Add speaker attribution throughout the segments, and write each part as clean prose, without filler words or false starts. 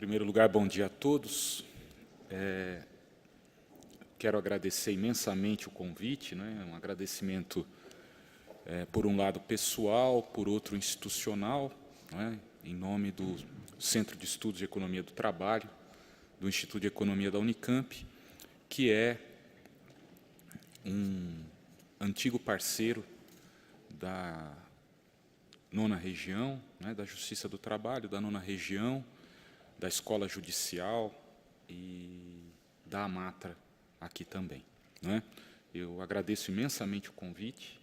Speaker 1: primeiro lugar, bom dia a todos. Quero agradecer imensamente o convite, né? Um agradecimento, por um lado, pessoal, por outro, institucional, né? Em nome do Centro de Estudos de Economia do Trabalho, do Instituto de Economia da Unicamp, que é um antigo parceiro da nona região, né, da Justiça do Trabalho, da nona região, da Escola Judicial e da Amatra aqui também, né? Eu agradeço imensamente o convite,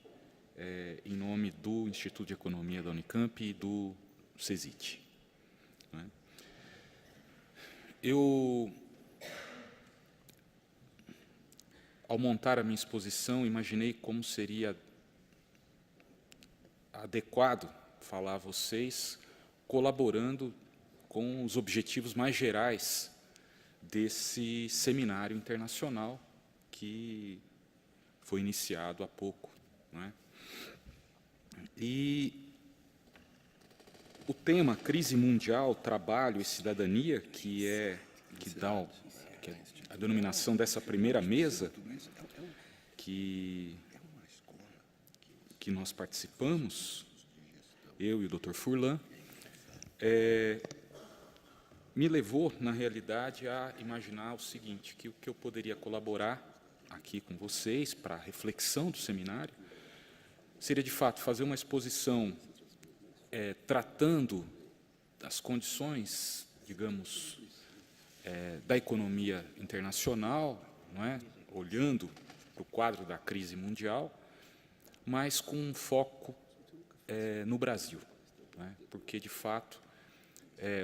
Speaker 1: em nome do Instituto de Economia da Unicamp e do CESIT, né? Ao montar a minha exposição, imaginei como seria adequado falar a vocês, colaborando com os objetivos mais gerais desse seminário internacional que foi iniciado há pouco, né? E o tema Crise Mundial, Trabalho e Cidadania, que é a denominação dessa primeira mesa que nós participamos, eu e o Dr. Furlan, me levou, na realidade, a imaginar o seguinte, que o que eu poderia colaborar aqui com vocês para a reflexão do seminário seria, de fato, fazer uma exposição tratando das condições, digamos, da economia internacional, não é? Olhando para o quadro da crise mundial, mas com um foco no Brasil, não é? Porque, de fato,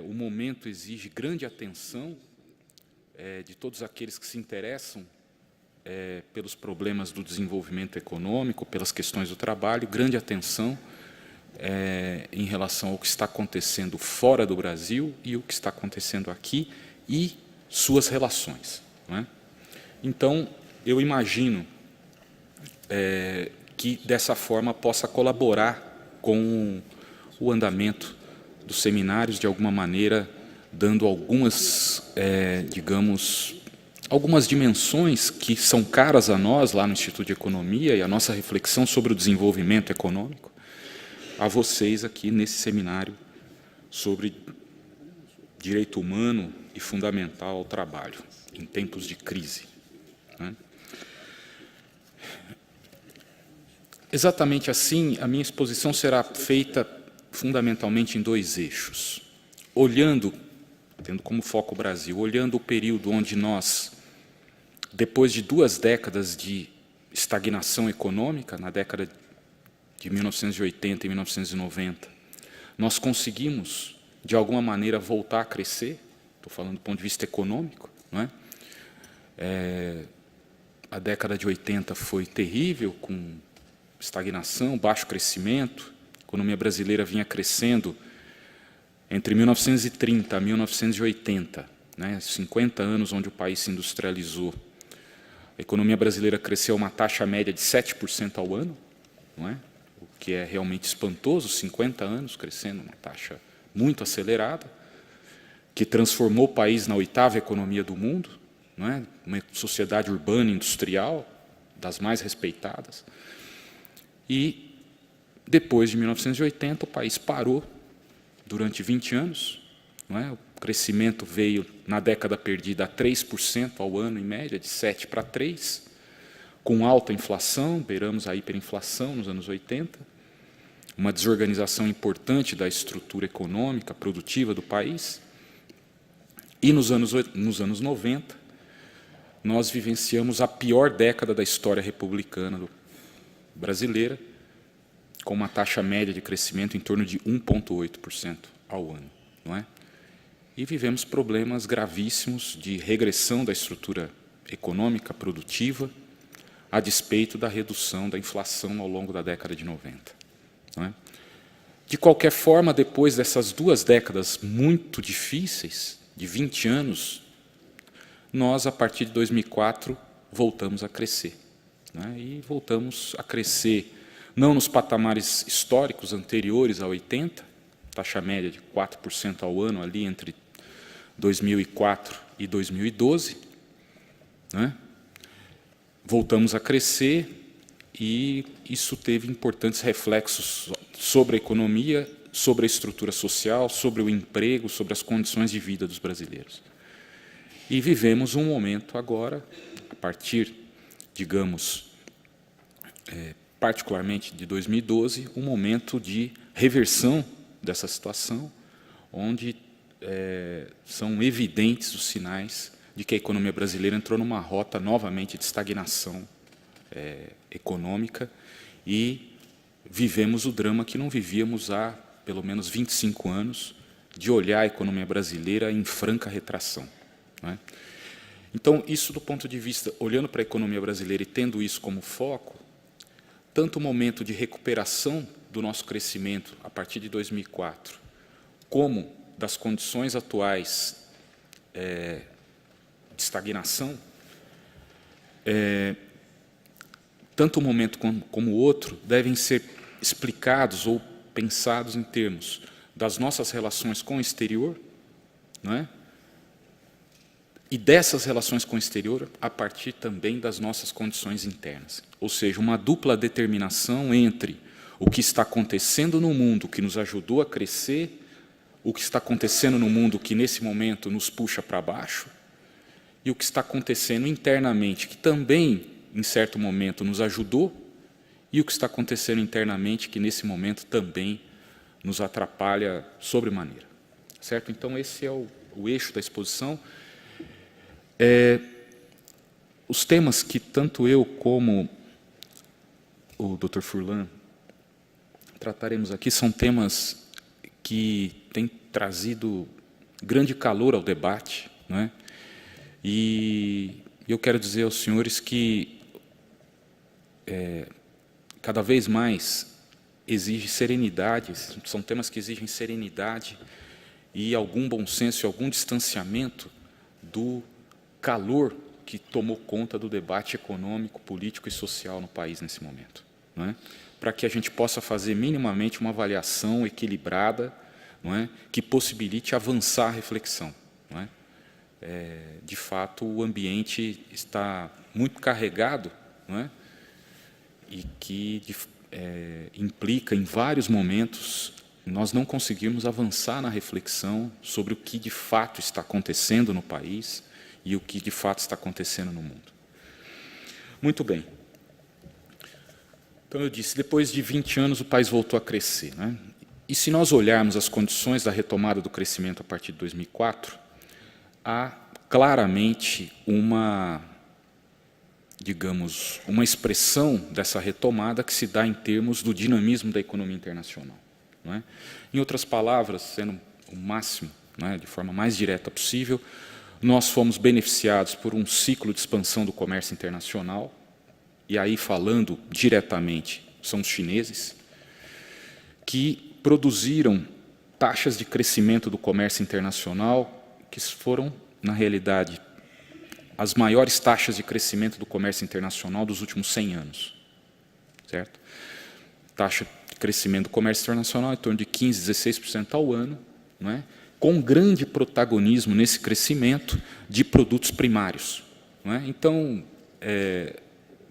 Speaker 1: o momento exige grande atenção de todos aqueles que se interessam pelos problemas do desenvolvimento econômico, pelas questões do trabalho, grande atenção em relação ao que está acontecendo fora do Brasil e o que está acontecendo aqui e suas relações, não é? Então, eu imagino que, dessa forma, possa colaborar com o andamento dos seminários, de alguma maneira, dando algumas, digamos, algumas dimensões que são caras a nós, lá no Instituto de Economia, e a nossa reflexão sobre o desenvolvimento econômico, a vocês aqui nesse seminário sobre direito humano e fundamental ao trabalho, em tempos de crise, né? Exatamente assim, a minha exposição será feita fundamentalmente em dois eixos. Olhando, tendo como foco o Brasil, olhando o período onde nós, depois de 2 décadas de estagnação econômica, na década de 1980 e 1990, nós conseguimos, de alguma maneira, voltar a crescer, estou falando do ponto de vista econômico, não é? A década de 80 foi terrível, com estagnação, baixo crescimento. A economia brasileira vinha crescendo entre 1930 a 1980, né, 50 anos onde o país se industrializou. A economia brasileira cresceu a uma taxa média de 7% ao ano, não é? O que é realmente espantoso, 50 anos crescendo uma taxa muito acelerada, que transformou o país na 8ª economia do mundo, não é? Uma sociedade urbana industrial, das mais respeitadas. E, depois de 1980, o país parou durante 20 anos. Não é? O crescimento veio, na década perdida, a 3% ao ano, em média, de 7 para 3%, com alta inflação, beiramos a hiperinflação nos anos 80, uma desorganização importante da estrutura econômica, produtiva do país. E, nos anos 90, nós vivenciamos a pior década da história republicana brasileira, com uma taxa média de crescimento em torno de 1,8% ao ano, não é? E vivemos problemas gravíssimos de regressão da estrutura econômica produtiva, a despeito da redução da inflação ao longo da década de 90, não é? De qualquer forma, depois dessas 2 décadas muito difíceis, de 20 anos, nós, a partir de 2004, voltamos a crescer, né? E voltamos a crescer não nos patamares históricos anteriores a 80, taxa média de 4% ao ano, ali entre 2004 e 2012, né? Voltamos a crescer e isso teve importantes reflexos sobre a economia, sobre a estrutura social, sobre o emprego, sobre as condições de vida dos brasileiros. E vivemos um momento agora, a partir, digamos, particularmente de 2012, um momento de reversão dessa situação, onde são evidentes os sinais de que a economia brasileira entrou numa rota novamente de estagnação econômica e vivemos o drama que não vivíamos há pelo menos 25 anos, de olhar a economia brasileira em franca retração, né? Então, isso do ponto de vista, olhando para a economia brasileira e tendo isso como foco, tanto o momento de recuperação do nosso crescimento a partir de 2004, como das condições atuais de estagnação, tanto um momento como o outro devem ser explicados ou pensados em termos das nossas relações com o exterior, não é? E dessas relações com o exterior a partir também das nossas condições internas. Ou seja, uma dupla determinação entre o que está acontecendo no mundo, que nos ajudou a crescer, o que está acontecendo no mundo, que nesse momento nos puxa para baixo, e o que está acontecendo internamente, que também, em certo momento, nos ajudou, e o que está acontecendo internamente, que nesse momento também nos atrapalha sobremaneira. Certo? Então, esse é o eixo da exposição. Os temas que tanto eu como o Dr. Furlan trataremos aqui são temas que têm trazido grande calor ao debate, não é? E eu quero dizer aos senhores que cada vez mais exige serenidade, são temas que exigem serenidade e algum bom senso e algum distanciamento do calor que tomou conta do debate econômico, político e social no país nesse momento, não é? Para que a gente possa fazer minimamente uma avaliação equilibrada, não é? Que possibilite avançar a reflexão, não é? De fato, o ambiente está muito carregado, não é? E que implica, em vários momentos, nós não conseguirmos avançar na reflexão sobre o que de fato está acontecendo no país e o que de fato está acontecendo no mundo. Muito bem. Então, eu disse, depois de 20 anos o país voltou a crescer, né? E se nós olharmos as condições da retomada do crescimento a partir de 2004, há claramente uma, digamos, uma expressão dessa retomada que se dá em termos do dinamismo da economia internacional, não é? Em outras palavras, sendo o máximo, não é, de forma mais direta possível, nós fomos beneficiados por um ciclo de expansão do comércio internacional, e aí falando diretamente, são os chineses, que produziram taxas de crescimento do comércio internacional que foram, na realidade, as maiores taxas de crescimento do comércio internacional dos últimos 100 anos. Certo? Taxa de crescimento do comércio internacional em torno de 15%, 16% ao ano, não é? Com grande protagonismo nesse crescimento de produtos primários, não é? Então,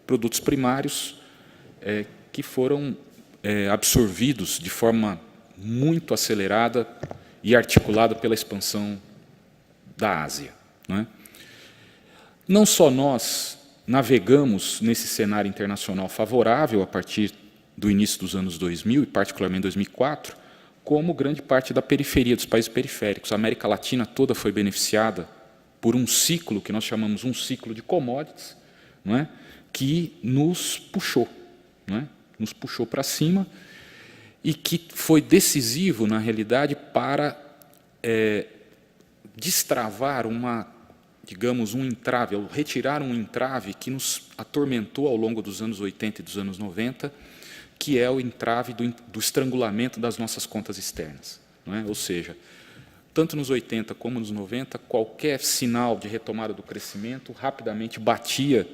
Speaker 1: produtos primários que foram absorvidos de forma muito acelerada e articulada pela expansão da Ásia, não é? Não só nós navegamos nesse cenário internacional favorável a partir do início dos anos 2000, e particularmente 2004, como grande parte da periferia, dos países periféricos. A América Latina toda foi beneficiada por um ciclo, que nós chamamos um ciclo de commodities, não é? Que nos puxou, não é? Nos puxou para cima e que foi decisivo, na realidade, para destravar digamos, um entrave, ou retirar um entrave que nos atormentou ao longo dos anos 80 e dos anos 90, que é o entrave do estrangulamento das nossas contas externas, não é? Ou seja, tanto nos 80 como nos 90, qualquer sinal de retomada do crescimento rapidamente batia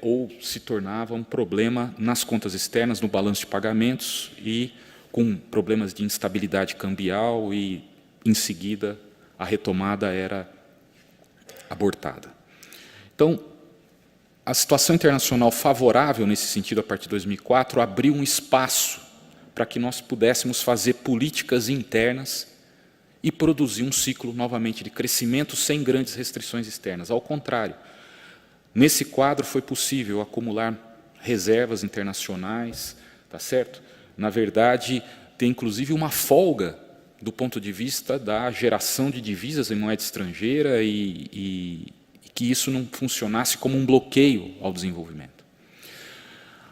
Speaker 1: ou se tornava um problema nas contas externas, no balanço de pagamentos, e com problemas de instabilidade cambial e, em seguida, a retomada era abortada. Então, a situação internacional favorável nesse sentido, a partir de 2004, abriu um espaço para que nós pudéssemos fazer políticas internas e produzir um ciclo, novamente, de crescimento sem grandes restrições externas. Ao contrário, nesse quadro foi possível acumular reservas internacionais, tá certo? Na verdade, ter inclusive uma folga do ponto de vista da geração de divisas em moeda estrangeira e que isso não funcionasse como um bloqueio ao desenvolvimento.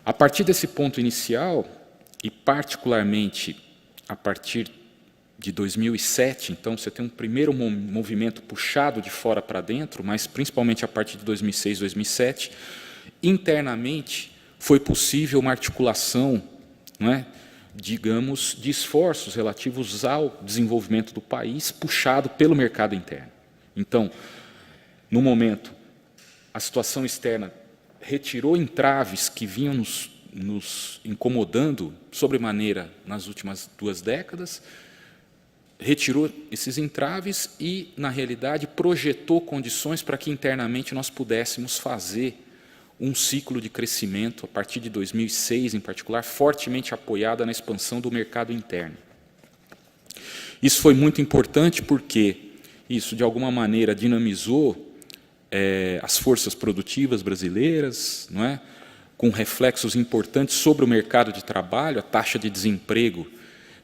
Speaker 1: A partir desse ponto inicial, e particularmente a partir de 2007, então você tem um primeiro movimento puxado de fora para dentro, mas principalmente a partir de 2006, 2007, internamente foi possível uma articulação, não é, digamos, de esforços relativos ao desenvolvimento do país, puxado pelo mercado interno. Então, no momento, a situação externa retirou entraves que vinham nos incomodando sobremaneira nas últimas 2 décadas, retirou esses entraves e, na realidade, projetou condições para que internamente nós pudéssemos fazer um ciclo de crescimento, a partir de 2006, em particular, fortemente apoiada na expansão do mercado interno. Isso foi muito importante porque isso, de alguma maneira, dinamizou as forças produtivas brasileiras, não é? Com reflexos importantes sobre o mercado de trabalho, a taxa de desemprego,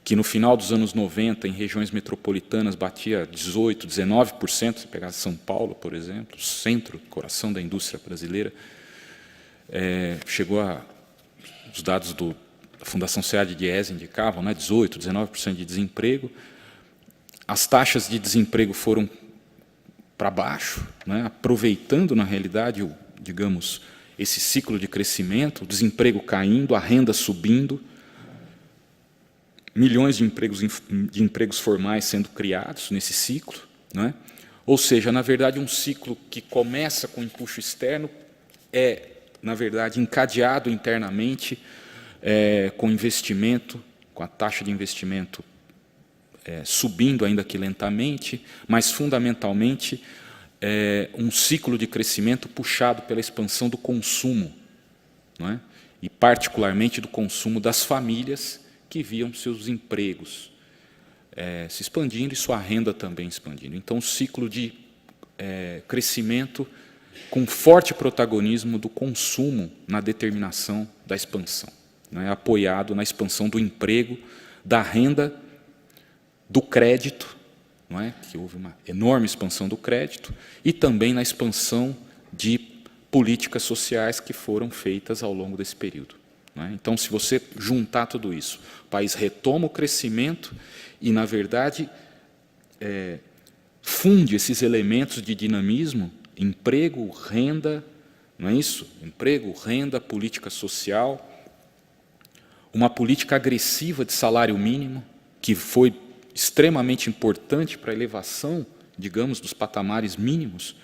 Speaker 1: que no final dos anos 90, em regiões metropolitanas, batia 18%, 19%, se pegar São Paulo, por exemplo, centro, coração da indústria brasileira, chegou a... Os dados da Fundação SEAD de IES indicavam, né, 18%, 19% de desemprego. As taxas de desemprego foram para baixo, né, aproveitando, na realidade, digamos, esse ciclo de crescimento, o desemprego caindo, a renda subindo, milhões de empregos formais sendo criados nesse ciclo, né? Ou seja, na verdade, um ciclo que começa com empuxo externo é, na verdade, encadeado internamente com investimento, com a taxa de investimento subindo, ainda que lentamente, mas, fundamentalmente, um ciclo de crescimento puxado pela expansão do consumo, não é? E, particularmente, do consumo das famílias que viam seus empregos se expandindo e sua renda também expandindo. Então, um ciclo de crescimento com forte protagonismo do consumo na determinação da expansão, não é? Apoiado na expansão do emprego, da renda, do crédito, não é? Que houve uma enorme expansão do crédito, e também na expansão de políticas sociais que foram feitas ao longo desse período. Não é? Então, se você juntar tudo isso, o país retoma o crescimento e, na verdade, funde esses elementos de dinamismo, emprego, renda, não é isso? Emprego, renda, política social, uma política agressiva de salário mínimo, que foi extremamente importante para a elevação, digamos, dos patamares mínimos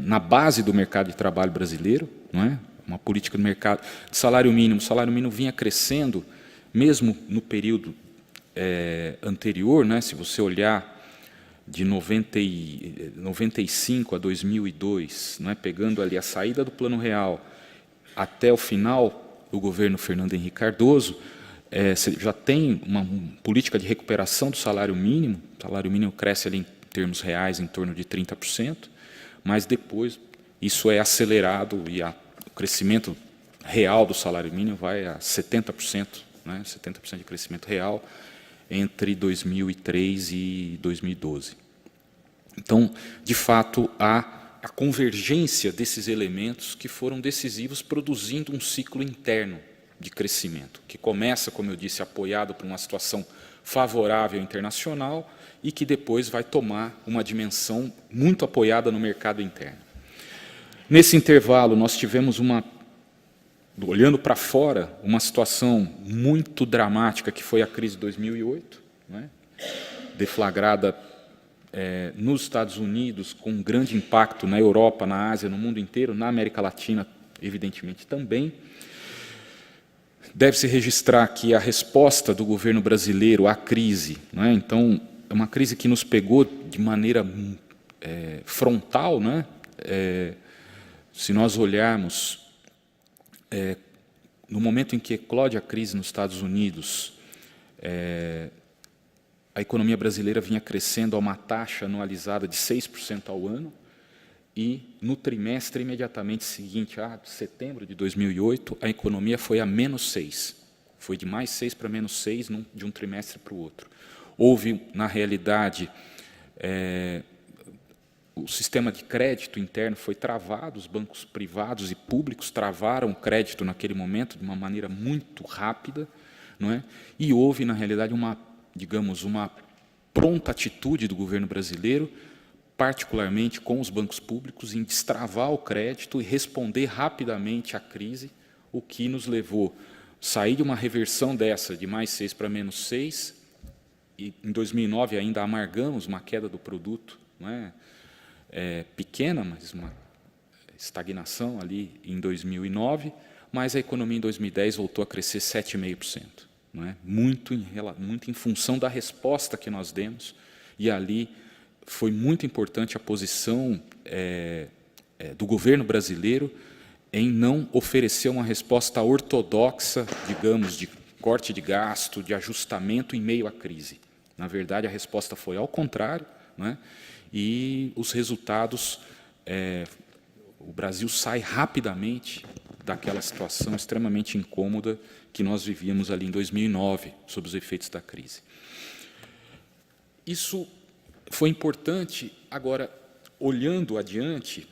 Speaker 1: na base do mercado de trabalho brasileiro, não é? Uma política de mercado de salário mínimo. O salário mínimo vinha crescendo, mesmo no período anterior, né? Se você olhar de 95 a 2002, não é? Pegando ali a saída do Plano Real até o final do governo Fernando Henrique Cardoso, você já tem uma política de recuperação do salário mínimo. O salário mínimo cresce ali em termos reais em torno de 30%, mas depois isso é acelerado e o crescimento real do salário mínimo vai a 70%, né? 70% de crescimento real entre 2003 e 2012. Então, de fato, há a convergência desses elementos que foram decisivos, produzindo um ciclo interno de crescimento, que começa, como eu disse, apoiado por uma situação favorável internacional e que depois vai tomar uma dimensão muito apoiada no mercado interno. Nesse intervalo, nós tivemos olhando para fora, uma situação muito dramática, que foi a crise de 2008, né? Deflagrada nos Estados Unidos, com um grande impacto na Europa, na Ásia, no mundo inteiro, na América Latina, evidentemente, também. Deve-se registrar aqui a resposta do governo brasileiro à crise, não é? Então, uma crise que nos pegou de maneira frontal, né? Se nós olharmos no momento em que eclode a crise nos Estados Unidos, a economia brasileira vinha crescendo a uma taxa anualizada de 6% ao ano, e no trimestre imediatamente seguinte, setembro de 2008, a economia foi a -6%. Foi de +6 para -6 de um trimestre para o outro. Houve, na realidade, o sistema de crédito interno foi travado, os bancos privados e públicos travaram o crédito naquele momento de uma maneira muito rápida, não é? E houve, na realidade, uma pronta atitude do governo brasileiro, particularmente com os bancos públicos, em destravar o crédito e responder rapidamente à crise, o que nos levou a sair de uma reversão dessa, de +6 para -6, e em 2009 ainda amargamos uma queda do produto, não é? Pequena, mas uma estagnação ali em 2009, mas a economia em 2010 voltou a crescer 7,5%. Não é? Muito em função da resposta que nós demos, e ali foi muito importante a posição do governo brasileiro em não oferecer uma resposta ortodoxa, digamos, de corte de gasto, de ajustamento em meio à crise. Na verdade, a resposta foi ao contrário, não é? E os resultados, o Brasil sai rapidamente daquela situação extremamente incômoda que nós vivíamos ali em 2009, sob os efeitos da crise. Isso foi importante. Agora, olhando adiante,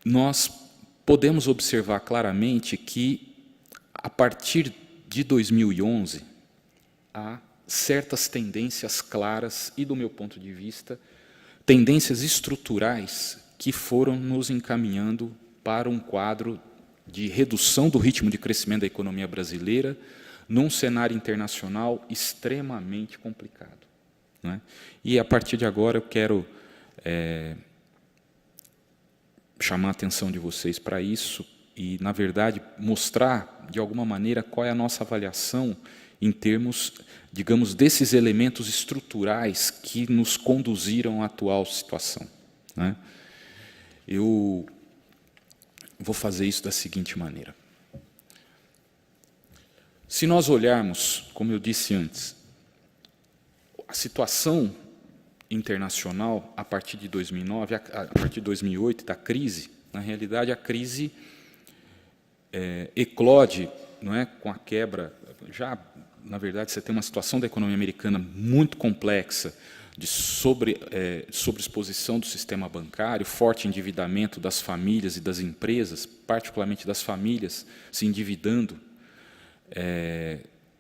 Speaker 1: nós podemos observar claramente que, a partir de 2011, há certas tendências claras e, do meu ponto de vista, tendências estruturais que foram nos encaminhando para um quadro de redução do ritmo de crescimento da economia brasileira num cenário internacional extremamente complicado. Não é? E, a partir de agora, eu quero chamar a atenção de vocês para isso e, na verdade, mostrar, de alguma maneira, qual é a nossa avaliação em termos, digamos, desses elementos estruturais que nos conduziram à atual situação. Não é? Eu vou fazer isso da seguinte maneira. Se nós olharmos, como eu disse antes, a situação internacional a partir de 2009, a partir de 2008, da crise, na realidade, a crise eclode, não é, com a quebra. Já, na verdade, você tem uma situação da economia americana muito complexa, de sobreexposição do sistema bancário, forte endividamento das famílias e das empresas, particularmente das famílias, se endividando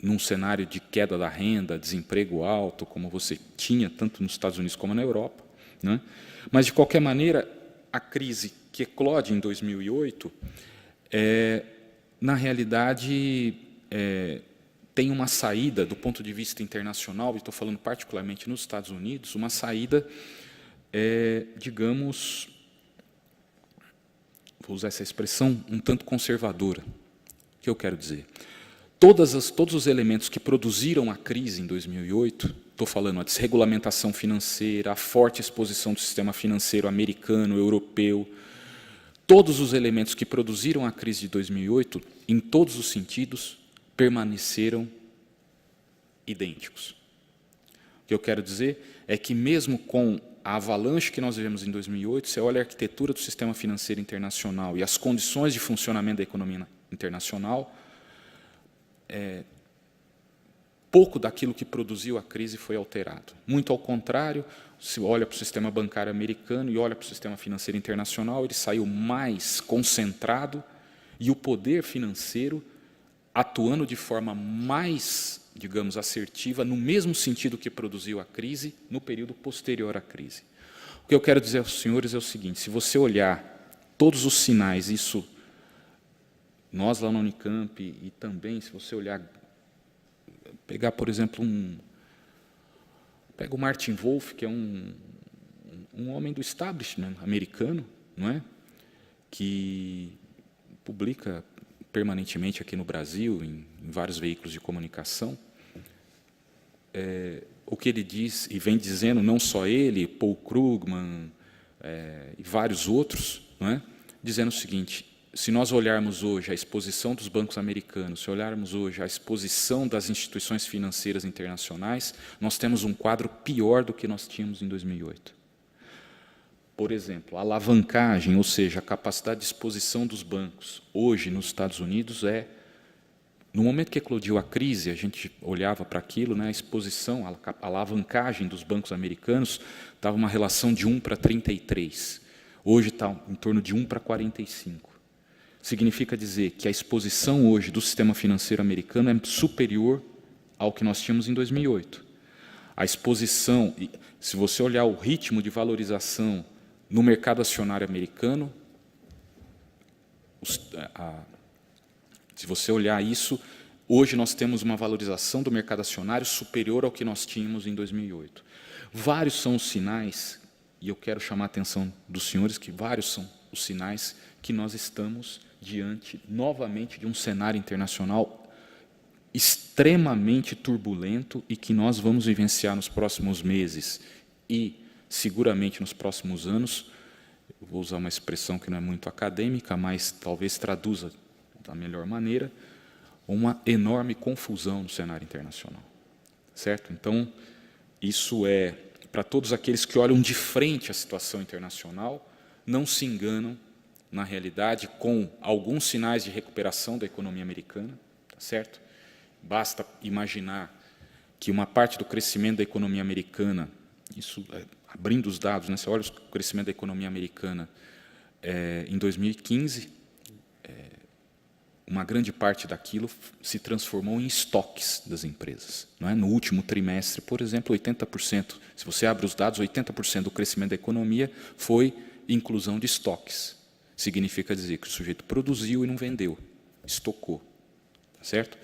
Speaker 1: num cenário de queda da renda, desemprego alto, como você tinha tanto nos Estados Unidos como na Europa. Né? Mas, de qualquer maneira, a crise que eclode em 2008, na realidade, tem uma saída, do ponto de vista internacional, e estou falando particularmente nos Estados Unidos, uma saída, digamos, vou usar essa expressão, um tanto conservadora. O que eu quero dizer? Todos os elementos que produziram a crise em 2008, estou falando a desregulamentação financeira, a forte exposição do sistema financeiro americano, europeu, todos os elementos que produziram a crise de 2008, em todos os sentidos, permaneceram idênticos. O que eu quero dizer é que, mesmo com a avalanche que nós vivemos em 2008, você olha a arquitetura do sistema financeiro internacional e as condições de funcionamento da economia internacional, pouco daquilo que produziu a crise foi alterado. Muito ao contrário, se olha para o sistema bancário americano e olha para o sistema financeiro internacional, ele saiu mais concentrado e o poder financeiro atuando de forma mais, digamos, assertiva, no mesmo sentido que produziu a crise, no período posterior à crise. O que eu quero dizer aos senhores é o seguinte: se você olhar todos os sinais, isso nós lá na Unicamp, e também, se você olhar, pegar, por exemplo, pega o Martin Wolf, que é um homem do establishment americano, não é? Que publica permanentemente aqui no Brasil, em vários veículos de comunicação, o que ele diz, e vem dizendo, não só ele, Paul Krugman e vários outros, não é? Dizendo o seguinte: se nós olharmos hoje a exposição dos bancos americanos, se olharmos hoje a exposição das instituições financeiras internacionais, nós temos um quadro pior do que nós tínhamos em 2008. Por exemplo, a alavancagem, ou seja, a capacidade de exposição dos bancos, hoje nos Estados Unidos no momento que eclodiu a crise, a gente olhava para aquilo, né, a exposição, a alavancagem dos bancos americanos estava uma relação de 1 para 33. Hoje está em torno de 1 para 45. Significa dizer que a exposição hoje do sistema financeiro americano é superior ao que nós tínhamos em 2008. A exposição, se você olhar o ritmo de valorização no mercado acionário americano, se você olhar isso, hoje nós temos uma valorização do mercado acionário superior ao que nós tínhamos em 2008. Vários são os sinais, e eu quero chamar a atenção dos senhores, que vários são os sinais que nós estamos diante, novamente, de um cenário internacional extremamente turbulento e que nós vamos vivenciar nos próximos meses e, seguramente, nos próximos anos. Eu vou usar uma expressão que não é muito acadêmica, mas talvez traduza da melhor maneira, uma enorme confusão no cenário internacional. Certo? Então, isso é, para todos aqueles que olham de frente à situação internacional, não se enganam, na realidade, com alguns sinais de recuperação da economia americana, tá certo? Basta imaginar que uma parte do crescimento da economia americana, isso abrindo os dados, né, você olha o crescimento da economia americana em 2015, uma grande parte daquilo se transformou em estoques das empresas. Não é? No último trimestre, por exemplo, 80%, se você abre os dados, 80% do crescimento da economia foi inclusão de estoques. Significa dizer que o sujeito produziu e não vendeu, estocou. Tá certo?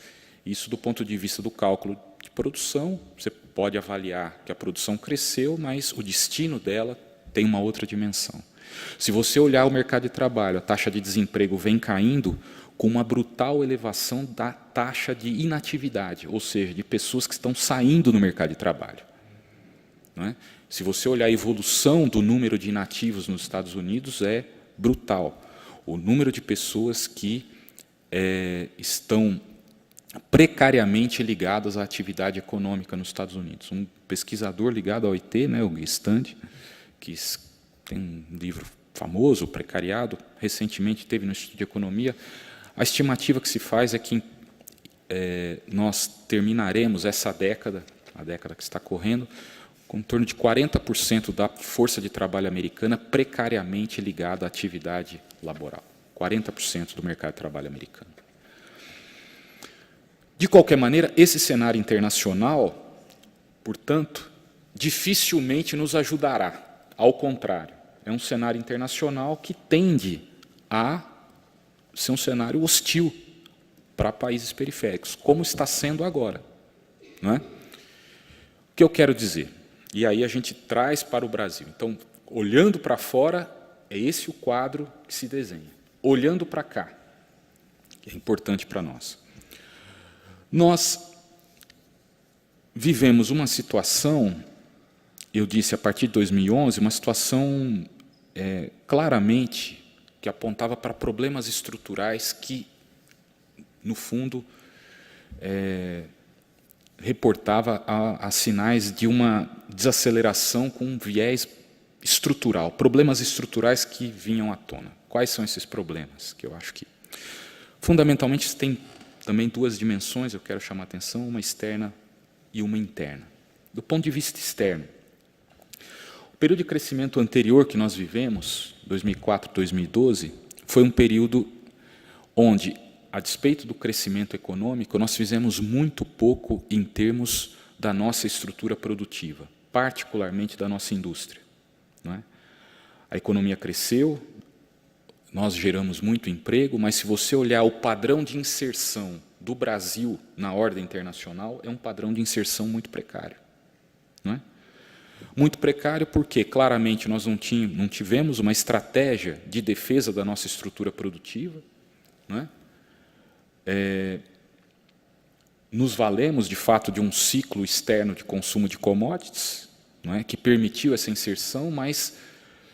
Speaker 1: Isso do ponto de vista do cálculo de produção, você pode avaliar que a produção cresceu, mas o destino dela tem uma outra dimensão. Se você olhar o mercado de trabalho, a taxa de desemprego vem caindo com uma brutal elevação da taxa de inatividade, ou seja, de pessoas que estão saindo do mercado de trabalho. Não é? Se você olhar a evolução do número de inativos nos Estados Unidos, é brutal. O número de pessoas que estão precariamente ligadas à atividade econômica nos Estados Unidos. Um pesquisador ligado ao OIT, né, o Guistand, que tem um livro famoso, o Precariado, recentemente teve no Instituto de Economia. A estimativa que se faz é que nós terminaremos essa década, a década que está correndo, com em torno de 40% da força de trabalho americana precariamente ligada à atividade laboral. 40% do mercado de trabalho americano. De qualquer maneira, esse cenário internacional, portanto, dificilmente nos ajudará. Ao contrário, é um cenário internacional que tende a ser um cenário hostil para países periféricos, como está sendo agora. Não é? O que eu quero dizer? E aí a gente traz para o Brasil. Então, olhando para fora, é esse o quadro que se desenha. Olhando para cá, que é importante para nós. Nós vivemos uma situação, eu disse a partir de 2011, uma situação claramente que apontava para problemas estruturais que, no fundo, reportava a sinais de uma desaceleração com um viés estrutural, problemas estruturais que vinham à tona. Quais são esses problemas? Que eu acho que, fundamentalmente, tem também duas dimensões, eu quero chamar a atenção, uma externa e uma interna. Do ponto de vista externo, o período de crescimento anterior que nós vivemos, 2004, 2012, foi um período onde, a despeito do crescimento econômico, nós fizemos muito pouco em termos da nossa estrutura produtiva, particularmente da nossa indústria. Não é? A economia cresceu, nós geramos muito emprego, mas se você olhar o padrão de inserção do Brasil na ordem internacional, é um padrão de inserção muito precário. Não é? Muito precário porque, claramente, nós não tivemos uma estratégia de defesa da nossa estrutura produtiva. Não é? nos valemos, de fato, de um ciclo externo de consumo de commodities, não é, que permitiu essa inserção, mas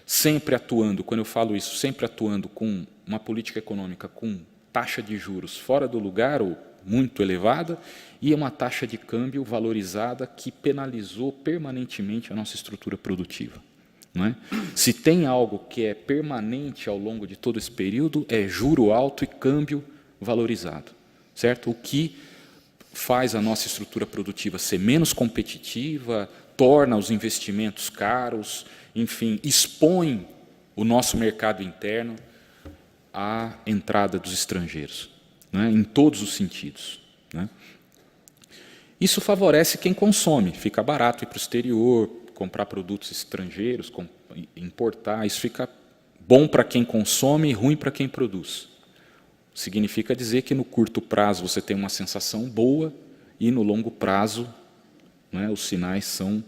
Speaker 1: sempre atuando, quando eu falo isso, sempre atuando com uma política econômica com taxa de juros fora do lugar ou muito elevada e uma taxa de câmbio valorizada que penalizou permanentemente a nossa estrutura produtiva. Não é? Se tem algo que é permanente ao longo de todo esse período, é juro alto e câmbio valorizado, certo? O que faz a nossa estrutura produtiva ser menos competitiva, torna os investimentos caros, enfim, expõe o nosso mercado interno à entrada dos estrangeiros, né, em todos os sentidos. Né. Isso favorece quem consome, fica barato ir para o exterior, comprar produtos estrangeiros, importar, isso fica bom para quem consome e ruim para quem produz. Significa dizer que no curto prazo você tem uma sensação boa e no longo prazo, né, os sinais são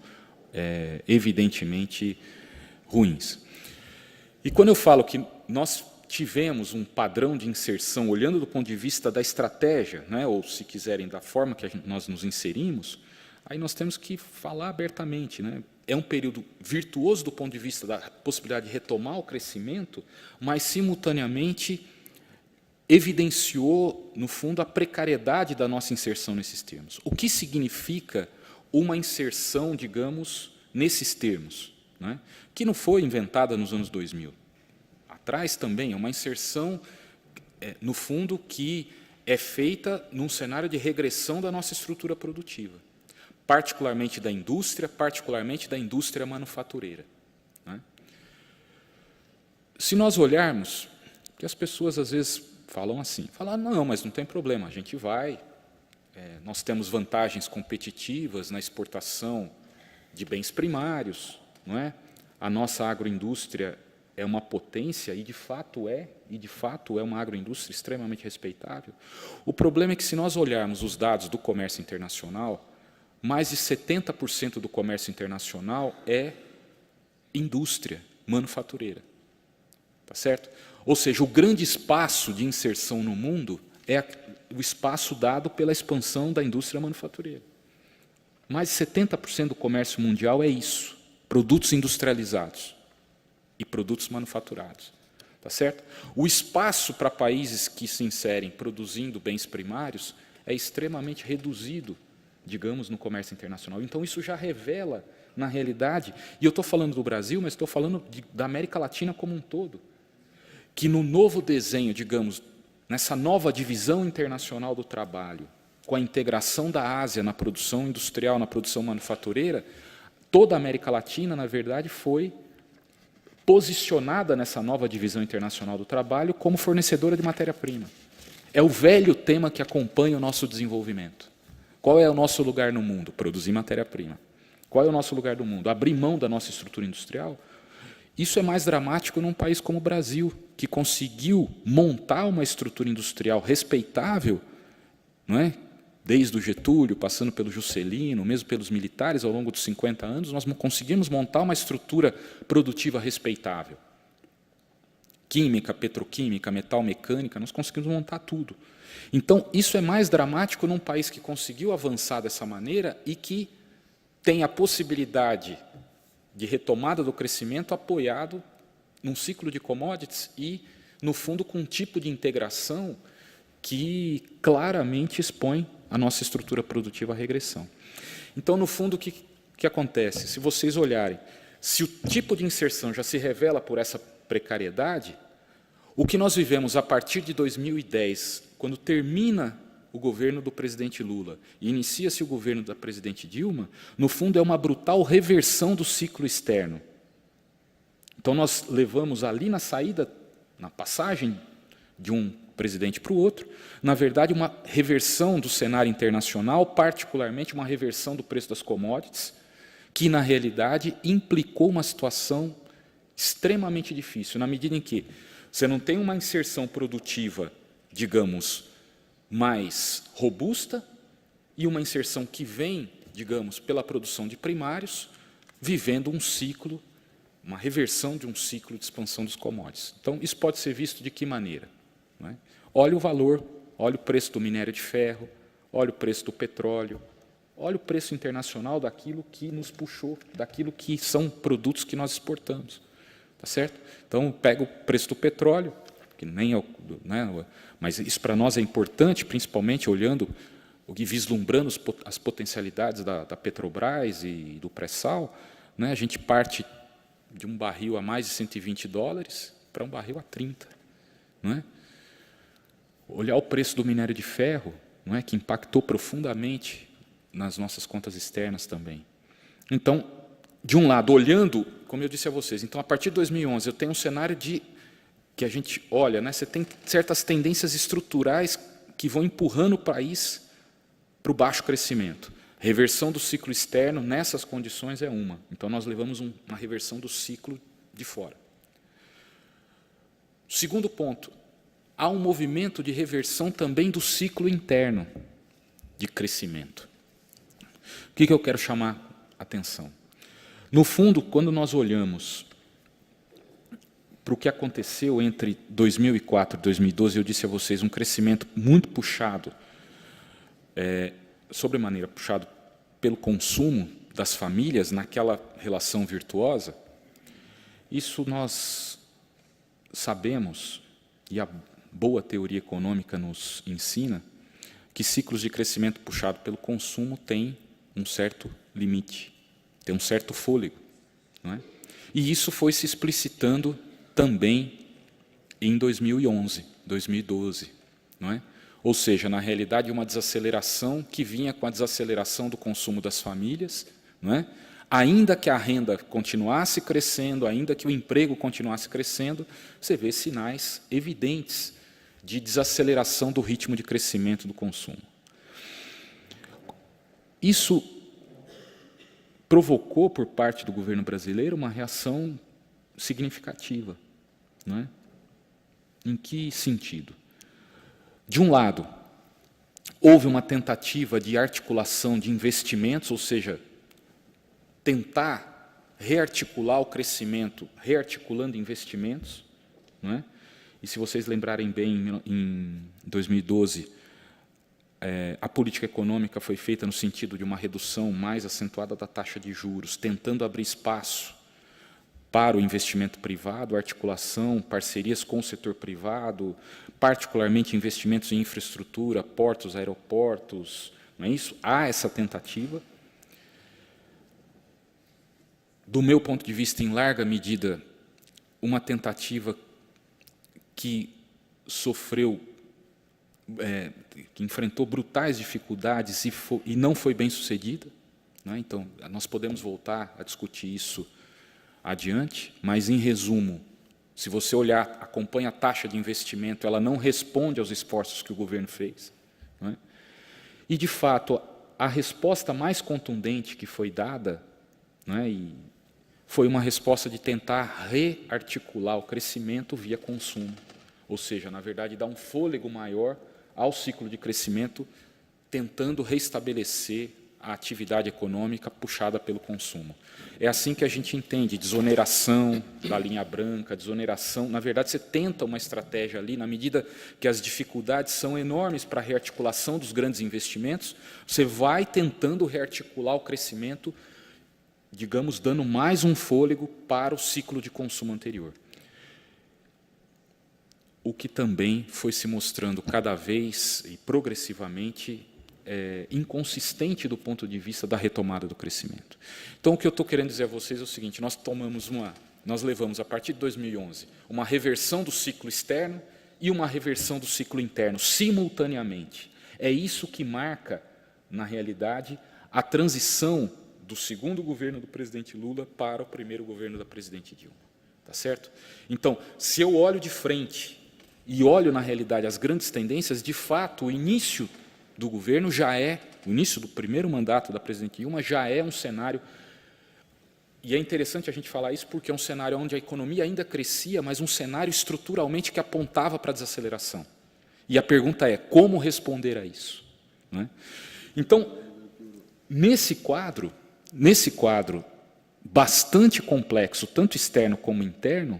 Speaker 1: evidentemente ruins. E quando eu falo que nós tivemos um padrão de inserção, olhando do ponto de vista da estratégia, né, ou, se quiserem, da forma que nós nos inserimos, aí nós temos que falar abertamente. Né? É um período virtuoso do ponto de vista da possibilidade de retomar o crescimento, mas, simultaneamente, evidenciou, no fundo, a precariedade da nossa inserção nesses termos. O que significa uma inserção, digamos, nesses termos, né, que não foi inventada nos anos 2000. Atrás também é uma inserção, no fundo, que é feita num cenário de regressão da nossa estrutura produtiva, particularmente da indústria manufatureira. Né. Se nós olharmos, que as pessoas às vezes falam assim, não, mas não tem problema, a gente vai, nós temos vantagens competitivas na exportação de bens primários, não é? A nossa agroindústria é uma potência, e de fato é uma agroindústria extremamente respeitável. O problema é que, se nós olharmos os dados do comércio internacional, mais de 70% do comércio internacional é indústria manufatureira. Tá certo? Ou seja, o grande espaço de inserção no mundo é o espaço dado pela expansão da indústria manufatureira. Mais de 70% do comércio mundial é isso, produtos industrializados e produtos manufaturados. Tá certo? O espaço para países que se inserem produzindo bens primários é extremamente reduzido, digamos, no comércio internacional. Então, isso já revela, na realidade, e eu estou falando do Brasil, mas estou falando da América Latina como um todo, que no novo desenho, digamos, nessa nova divisão internacional do trabalho, com a integração da Ásia na produção industrial, na produção manufatureira, toda a América Latina, na verdade, foi posicionada nessa nova divisão internacional do trabalho como fornecedora de matéria-prima. É o velho tema que acompanha o nosso desenvolvimento. Qual é o nosso lugar no mundo? Produzir matéria-prima. Qual é o nosso lugar no mundo? Abrir mão da nossa estrutura industrial? Isso é mais dramático num país como o Brasil, que conseguiu montar uma estrutura industrial respeitável, não é? Desde o Getúlio, passando pelo Juscelino, mesmo pelos militares, ao longo dos 50 anos, nós conseguimos montar uma estrutura produtiva respeitável. Química, petroquímica, metal mecânica, nós conseguimos montar tudo. Então, isso é mais dramático num país que conseguiu avançar dessa maneira e que tem a possibilidade de retomada do crescimento apoiado num ciclo de commodities e, no fundo, com um tipo de integração que claramente expõe a nossa estrutura produtiva à regressão. Então, no fundo, o que acontece? Se vocês olharem, se o tipo de inserção já se revela por essa precariedade, o que nós vivemos a partir de 2010, quando termina o governo do presidente Lula e inicia-se o governo da presidente Dilma, no fundo é uma brutal reversão do ciclo externo. Então, nós levamos ali na saída, na passagem de um presidente para o outro, na verdade, uma reversão do cenário internacional, particularmente uma reversão do preço das commodities, que, na realidade, implicou uma situação extremamente difícil, na medida em que você não tem uma inserção produtiva, digamos, mais robusta e uma inserção que vem, digamos, pela produção de primários, vivendo um ciclo, uma reversão de um ciclo de expansão dos commodities. Então, isso pode ser visto de que maneira? Não é? Olha o valor, olha o preço do minério de ferro, olha o preço do petróleo, olha o preço internacional daquilo que nos puxou, daquilo que são produtos que nós exportamos. Tá certo? Então, pega o preço do petróleo, que nem é, né, mas isso para nós é importante, principalmente olhando e vislumbrando as potencialidades da Petrobras e do pré-sal, né, a gente parte de um barril a mais de $120 para um barril a 30. Não é? Olhar o preço do minério de ferro, não é, que impactou profundamente nas nossas contas externas também. Então, de um lado, olhando, como eu disse a vocês, então, a partir de 2011, eu tenho um cenário que a gente olha, né, você tem certas tendências estruturais que vão empurrando o país para o baixo crescimento. Reversão do ciclo externo, nessas condições, é uma. Então, nós levamos uma reversão do ciclo de fora. Segundo ponto, há um movimento de reversão também do ciclo interno de crescimento. O que eu quero chamar a atenção? No fundo, quando nós olhamos para o que aconteceu entre 2004 e 2012, eu disse a vocês, um crescimento muito puxado, sobremaneira puxado pelo consumo das famílias naquela relação virtuosa. Isso nós sabemos, e a boa teoria econômica nos ensina, que ciclos de crescimento puxado pelo consumo têm um certo limite, tem um certo fôlego. Não é? E isso foi se explicitando também em 2011, 2012. Não é? Ou seja, na realidade, uma desaceleração que vinha com a desaceleração do consumo das famílias, não é? Ainda que a renda continuasse crescendo, ainda que o emprego continuasse crescendo, você vê sinais evidentes de desaceleração do ritmo de crescimento do consumo. Isso provocou, por parte do governo brasileiro, uma reação significativa. Não é? Em que sentido? De um lado, houve uma tentativa de articulação de investimentos, ou seja, tentar rearticular o crescimento, rearticulando investimentos. Não é? E, se vocês lembrarem bem, em 2012, a política econômica foi feita no sentido de uma redução mais acentuada da taxa de juros, tentando abrir espaço para o investimento privado, articulação, parcerias com o setor privado, particularmente investimentos em infraestrutura, portos, aeroportos, não é isso? Há essa tentativa. Do meu ponto de vista, em larga medida, uma tentativa que sofreu, que enfrentou brutais dificuldades e não foi bem sucedida. Não é? Então, nós podemos voltar a discutir isso adiante, mas, em resumo, se você olhar, acompanha a taxa de investimento, ela não responde aos esforços que o governo fez. Não é? E, de fato, a resposta mais contundente que foi dada, não é, foi uma resposta de tentar rearticular o crescimento via consumo, ou seja, na verdade, dar um fôlego maior ao ciclo de crescimento, tentando restabelecer a atividade econômica puxada pelo consumo. É assim que a gente entende desoneração da linha branca, desoneração. Na verdade, você tenta uma estratégia ali, na medida que as dificuldades são enormes para a rearticulação dos grandes investimentos, você vai tentando rearticular o crescimento, digamos, dando mais um fôlego para o ciclo de consumo anterior. O que também foi se mostrando cada vez e progressivamente inconsistente do ponto de vista da retomada do crescimento. Então, o que eu estou querendo dizer a vocês é o seguinte: nós levamos, a partir de 2011, uma reversão do ciclo externo e uma reversão do ciclo interno, simultaneamente. É isso que marca, na realidade, a transição do segundo governo do presidente Lula para o primeiro governo da presidente Dilma. Tá certo? Então, se eu olho de frente e olho, na realidade, as grandes tendências, de fato, o início do governo o início do primeiro mandato da presidente Dilma já é um cenário, e é interessante a gente falar isso porque é um cenário onde a economia ainda crescia, mas um cenário estruturalmente que apontava para a desaceleração. E a pergunta é, como responder a isso? Não é? Então, nesse quadro bastante complexo, tanto externo como interno,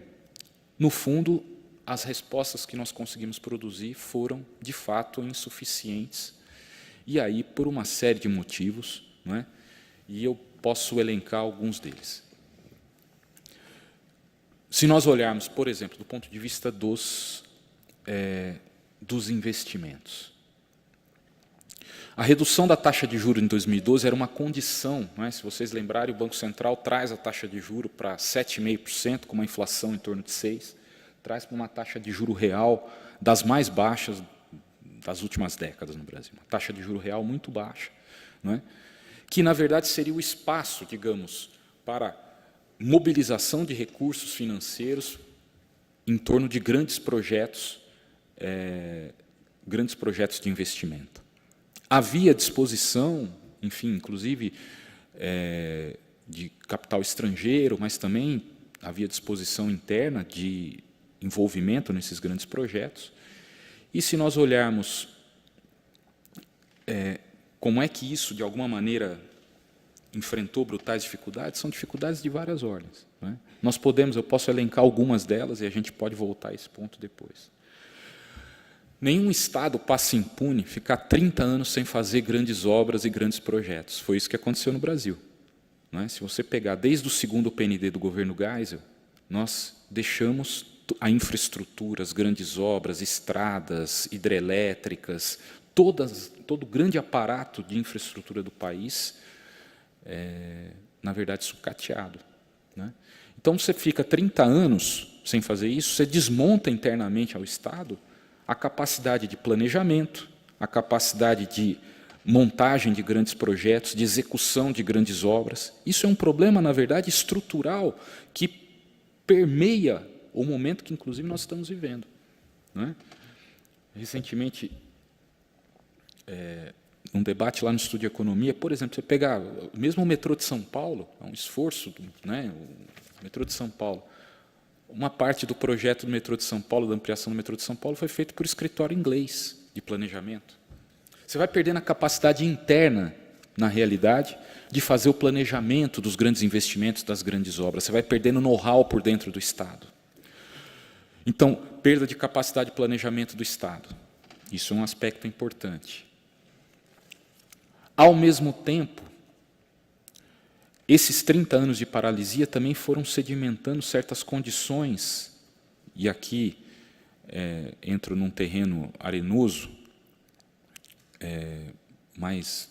Speaker 1: no fundo, as respostas que nós conseguimos produzir foram, de fato, insuficientes E aí, por uma série de motivos, não é? E eu posso elencar alguns deles. Se nós olharmos, por exemplo, do ponto de vista dos investimentos, a redução da taxa de juros em 2012 era uma condição, não é? Se vocês lembrarem, o Banco Central traz a taxa de juros para 7,5%, com uma inflação em torno de 6%, traz para uma taxa de juro real das mais baixas das últimas décadas no Brasil, uma taxa de juro real muito baixa, não é? Que, na verdade, seria o espaço, digamos, para mobilização de recursos financeiros em torno de grandes projetos de investimento. Havia disposição, enfim, inclusive de capital estrangeiro, mas também havia disposição interna de envolvimento nesses grandes projetos. E se nós olharmos como é que isso, de alguma maneira, enfrentou brutais dificuldades, são dificuldades de várias ordens, não é? Eu posso elencar algumas delas e a gente pode voltar a esse ponto depois. Nenhum Estado passa impune ficar 30 anos sem fazer grandes obras e grandes projetos. Foi isso que aconteceu no Brasil, não é? Se você pegar desde o segundo PND do governo Geisel, nós deixamos a infraestrutura, as grandes obras, estradas, hidrelétricas, todo o grande aparato de infraestrutura do país, na verdade, sucateado, né? Então, você fica 30 anos sem fazer isso, você desmonta internamente ao Estado a capacidade de planejamento, a capacidade de montagem de grandes projetos, de execução de grandes obras. Isso é um problema, na verdade, estrutural, que permeia o momento que, inclusive, nós estamos vivendo, não é? Recentemente, num debate lá no Estudo de Economia, por exemplo, você pegar mesmo o metrô de São Paulo, é um esforço, né? O metrô de São Paulo, uma parte do projeto do metrô de São Paulo, da ampliação do metrô de São Paulo, foi feito por escritório inglês de planejamento. Você vai perdendo a capacidade interna, na realidade, de fazer o planejamento dos grandes investimentos, das grandes obras. Você vai perdendo know-how por dentro do Estado. Então, perda de capacidade de planejamento do Estado. Isso é um aspecto importante. Ao mesmo tempo, esses 30 anos de paralisia também foram sedimentando certas condições, e aqui entro num terreno arenoso, mas,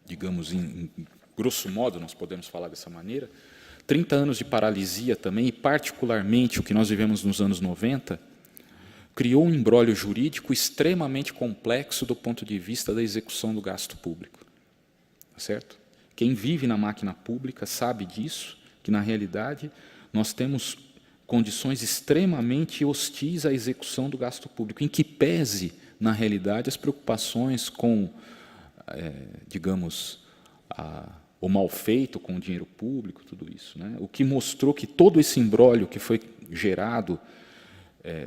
Speaker 1: digamos, em grosso modo, nós podemos falar dessa maneira, 30 anos de paralisia também, e particularmente o que nós vivemos nos anos 90, criou um imbróglio jurídico extremamente complexo do ponto de vista da execução do gasto público. Certo? Quem vive na máquina pública sabe disso, que, na realidade, nós temos condições extremamente hostis à execução do gasto público, em que pese, na realidade, as preocupações com, digamos, o mal feito com o dinheiro público, tudo isso, né? O que mostrou que todo esse imbróglio que foi gerado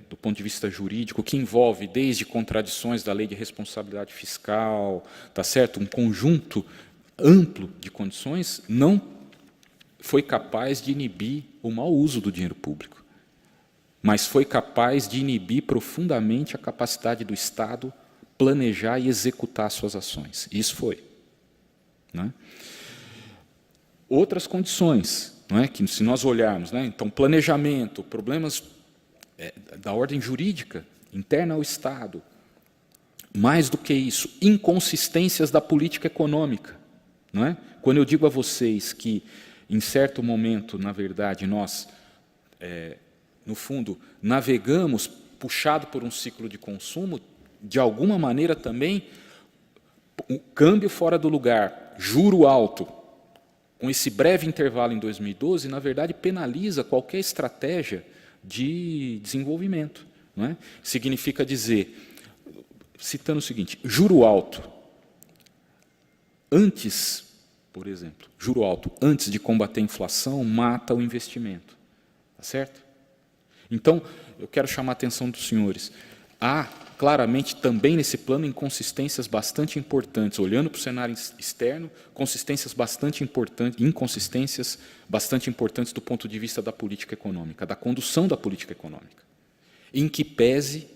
Speaker 1: do ponto de vista jurídico, que envolve desde contradições da lei de responsabilidade fiscal, tá certo? Um conjunto amplo de condições, não foi capaz de inibir o mau uso do dinheiro público, mas foi capaz de inibir profundamente a capacidade do Estado planejar e executar suas ações. Isso foi, né? Outras condições, não é? Que, se nós olharmos, né? Então, planejamento, problemas da ordem jurídica interna ao Estado, mais do que isso, inconsistências da política econômica, não é? Quando eu digo a vocês que, em certo momento, na verdade, nós, no fundo, navegamos puxado por um ciclo de consumo, de alguma maneira também, o câmbio fora do lugar, juro alto, com esse breve intervalo em 2012, na verdade, penaliza qualquer estratégia de desenvolvimento, não é? Significa dizer, citando o seguinte, juro alto, antes, por exemplo, juro alto, antes de combater a inflação, mata o investimento. Tá certo? Então, eu quero chamar a atenção dos senhores. Há, claramente, também nesse plano, inconsistências bastante importantes, olhando para o cenário externo, inconsistências bastante importantes do ponto de vista da política econômica, da condução da política econômica, em que pese,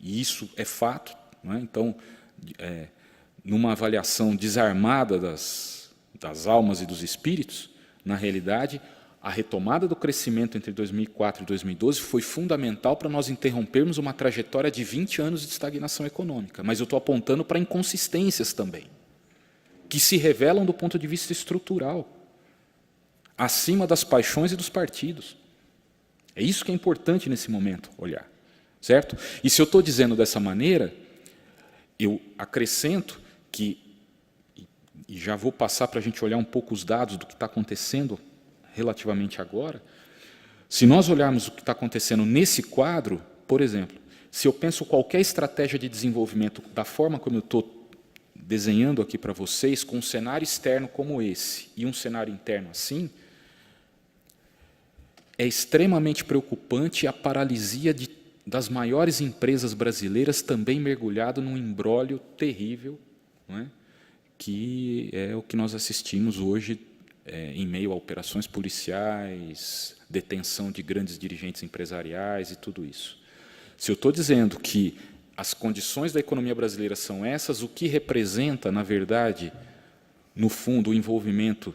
Speaker 1: e isso é fato, não é? Então, numa avaliação desarmada das almas e dos espíritos, na realidade, a retomada do crescimento entre 2004 e 2012 foi fundamental para nós interrompermos uma trajetória de 20 anos de estagnação econômica. Mas eu estou apontando para inconsistências também, que se revelam do ponto de vista estrutural, acima das paixões e dos partidos. É isso que é importante nesse momento, olhar. Certo? E se eu estou dizendo dessa maneira, eu acrescento que, e já vou passar para a gente olhar um pouco os dados do que está acontecendo relativamente agora, se nós olharmos o que está acontecendo nesse quadro, por exemplo, se eu penso qualquer estratégia de desenvolvimento da forma como eu estou desenhando aqui para vocês, com um cenário externo como esse e um cenário interno assim, é extremamente preocupante a paralisia das maiores empresas brasileiras também mergulhado num imbróglio terrível, não é? Que é o que nós assistimos hoje em meio a operações policiais, detenção de grandes dirigentes empresariais e tudo isso. Se eu estou dizendo que as condições da economia brasileira são essas, o que representa, na verdade, no fundo, o envolvimento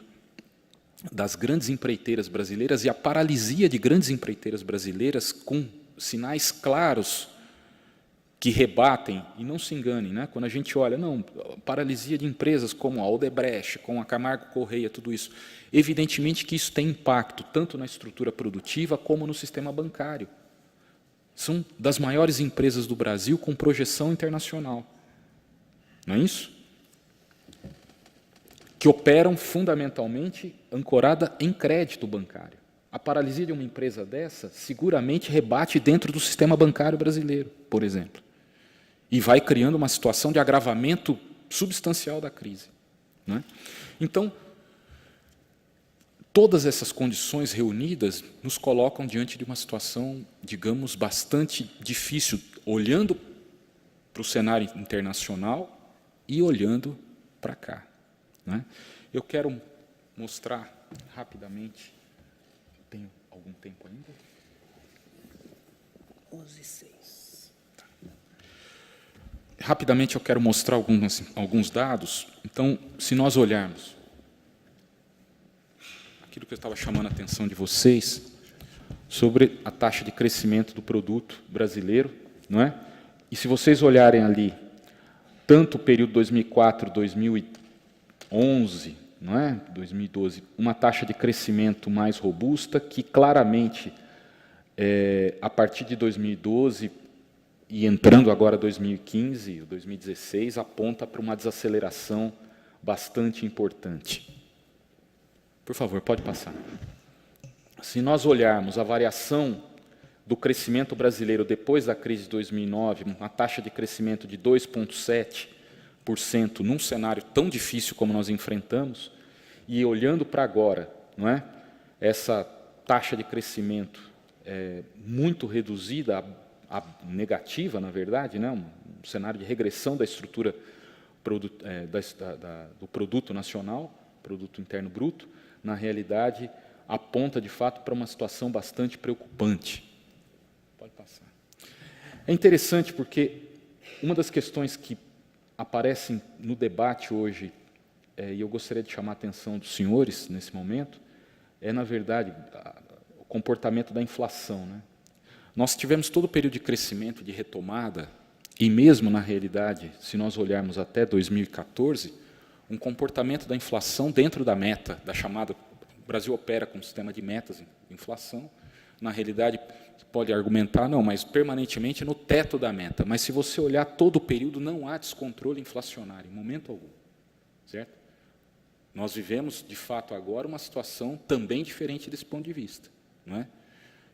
Speaker 1: das grandes empreiteiras brasileiras e a paralisia de grandes empreiteiras brasileiras com sinais claros que rebatem, e não se enganem, né? Quando a gente olha, não, paralisia de empresas como a Odebrecht, como a Camargo Correia, tudo isso, evidentemente que isso tem impacto tanto na estrutura produtiva como no sistema bancário. São das maiores empresas do Brasil com projeção internacional. Não é isso? Que operam fundamentalmente ancorada em crédito bancário. A paralisia de uma empresa dessa seguramente rebate dentro do sistema bancário brasileiro, por exemplo, e vai criando uma situação de agravamento substancial da crise. Não é? Então, todas essas condições reunidas nos colocam diante de uma situação, digamos, bastante difícil, olhando para o cenário internacional e olhando para cá. Não é? Eu quero mostrar rapidamente. Tenho algum tempo ainda?
Speaker 2: 11:06.
Speaker 1: Tá. Rapidamente eu quero mostrar alguns dados. Então, se nós olharmos aquilo que eu estava chamando a atenção de vocês sobre a taxa de crescimento do produto brasileiro, não é? E se vocês olharem ali tanto o período 2004, 2011, não é? 2012, uma taxa de crescimento mais robusta que claramente, a partir de 2012 e entrando agora 2015, 2016, aponta para uma desaceleração bastante importante. Por favor, pode passar. Se nós olharmos a variação do crescimento brasileiro depois da crise de 2009, uma taxa de crescimento de 2,7%, num cenário tão difícil como nós enfrentamos, e olhando para agora, não é? Essa taxa de crescimento muito reduzida, a negativa, na verdade, né? Um cenário de regressão da estrutura do produto nacional, produto interno bruto, na realidade, aponta, de fato, para uma situação bastante preocupante. Pode passar. É interessante porque uma das questões que aparecem no debate hoje, e eu gostaria de chamar a atenção dos senhores nesse momento, é, na verdade, o comportamento da inflação, né? Nós tivemos todo o período de crescimento, de retomada, e mesmo, na realidade, se nós olharmos até 2014, um comportamento da inflação dentro da meta, da chamada... O Brasil opera com um sistema de metas de inflação. Na realidade, você pode argumentar, não, mas permanentemente no teto da meta. Mas, se você olhar todo o período, não há descontrole inflacionário, em momento algum. Certo? Nós vivemos, de fato, agora uma situação também diferente desse ponto de vista. Não é?